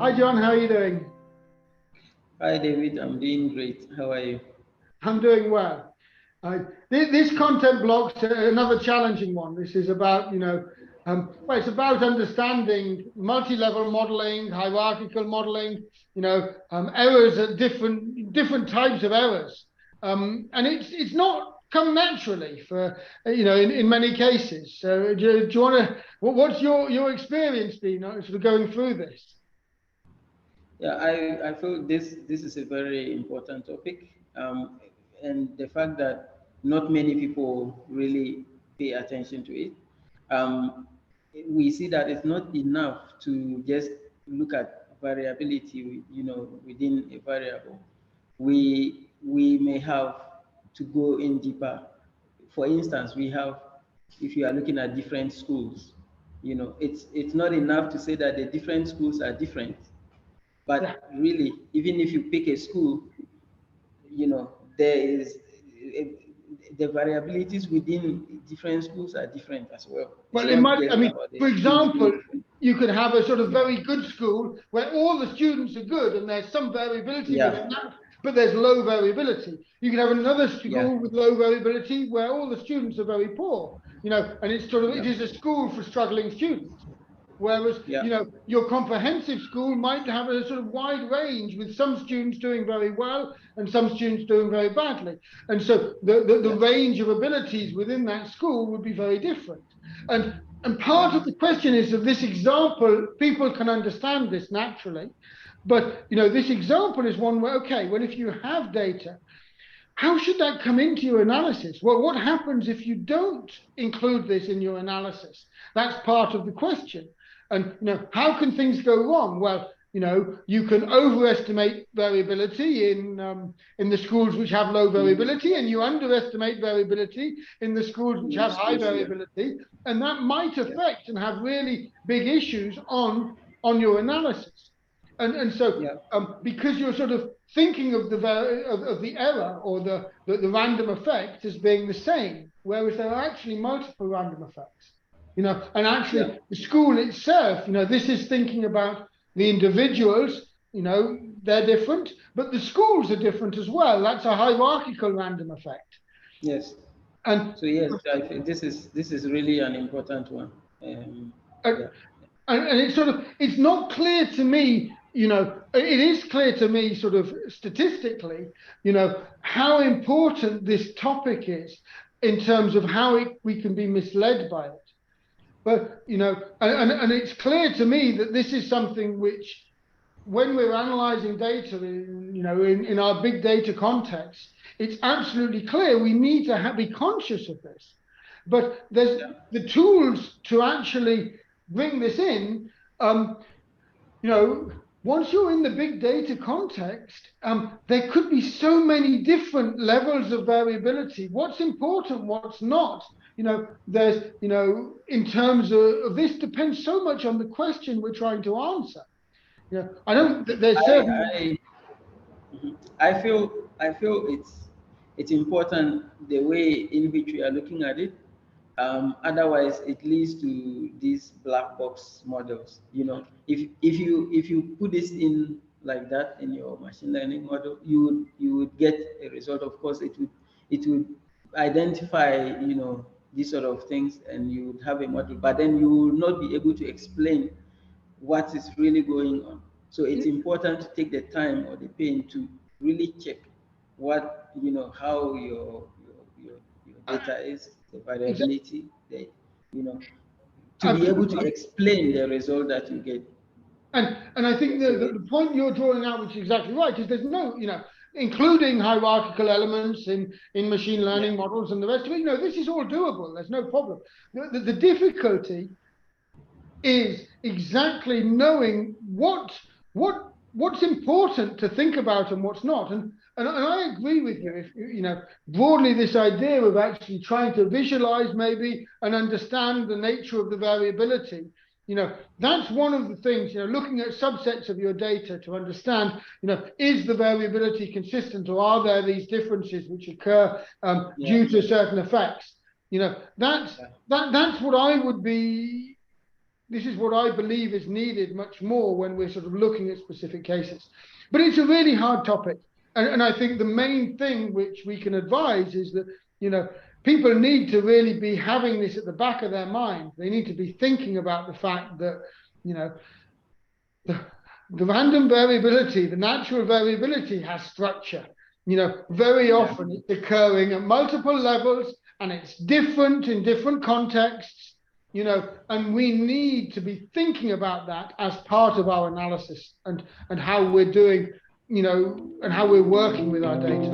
Hi, John. How are you doing? Hi, David. I'm doing great. How are you? I'm doing well. This content block's another challenging one. This is about, well, it's about understanding multi-level modeling, hierarchical modeling, errors at different types of errors. And it's not come naturally for, in many cases. So do you want to, what's your experience been sort of going through this? Yeah, I feel this is a very important topic, and the fact that not many people really pay attention to it. Um, we see that it's not enough to just look at variability, within a variable. We may have to go in deeper. For instance, we have, if you are looking at different schools, it's not enough to say that the different schools are different. Yeah. But really, even if you pick a school, there is the variabilities within different schools are different as well. It's Well, it not might, I just mean, about the for schools being example, different. you could have a sort of very good school where all the students are good and there's some variability within Yeah, that, but there's low variability. You could have another yeah, school with low variability where all the students are very poor, and it's sort of, yeah, it is a school for struggling students. Whereas, yeah, your comprehensive school might have a sort of wide range with some students doing very well and some students doing very badly. And so the yeah, range of abilities within that school would be very different. And yeah, part of the question is that this example, people can understand this naturally. But this example is one where, okay, well, if you have data, how should that come into your analysis? Well, what happens if you don't include this in your analysis? That's part of the question. And how can things go wrong? Well, you can overestimate variability in the schools which have low variability, and you underestimate variability in the schools which in the have high schools, yeah, variability, and that might yeah, affect and have really big issues on your analysis. And so yeah, because you're sort of thinking of the error or the random effect as being the same, whereas there are actually multiple random effects. And yeah, actually the school itself, this is thinking about the individuals, they're different, but the schools are different as well. That's a hierarchical random effect. yes. And So yes, I think this is really an important one. uh, Yeah, and it's sort of, it's not clear to me, it is clear to me sort of statistically, how important this topic is in terms of how we can be misled by it. But and it's clear to me that this is something which, when we're analyzing data in our big data context, it's absolutely clear we need to be conscious of this. But there's yeah, the tools to actually bring this in. Um, Once you're in the big data context, there could be so many different levels of variability. What's important, what's not. There's, in terms of this depends so much on the question we're trying to answer. I yeah. don't. There's I certain. I Mhm. I feel it's important the way in which we are looking at it. Otherwise, it leads to these black box models. If you put this in like that in your machine learning model, you would get a result. Of course, it would identify these sort of things, and you would have a model, but then you will not be able to explain what is really going on. So it's important to take the time or the pain to really check how your data is, the Exactly. variability, you know, to be able to Absolutely. explain the result that you get. And I think So the point you're drawing out, which is exactly right, is there's no, including hierarchical elements in machine yeah, learning models and the rest of it, this is all doable. There's no problem. The difficulty is exactly knowing what's important to think about and what's not. And I agree with yeah, you. If broadly, this idea of actually trying to visualize maybe and understand the nature of the variability, that's one of the things. Looking at subsets of your data to understand, is the variability consistent, or are there these differences which occur yeah, due to certain effects? That's yeah, that's what I would be this is what I believe is needed much more when we're sort of looking at specific cases. But it's a really hard topic. And I think the main thing which we can advise is that, people need to really be having this at the back of their mind. They need to be thinking about the fact that, the random variability, the natural variability has structure. Very often it's occurring at multiple levels and it's different in different contexts, and we need to be thinking about that as part of our analysis and how we're doing, and how we're working with our data.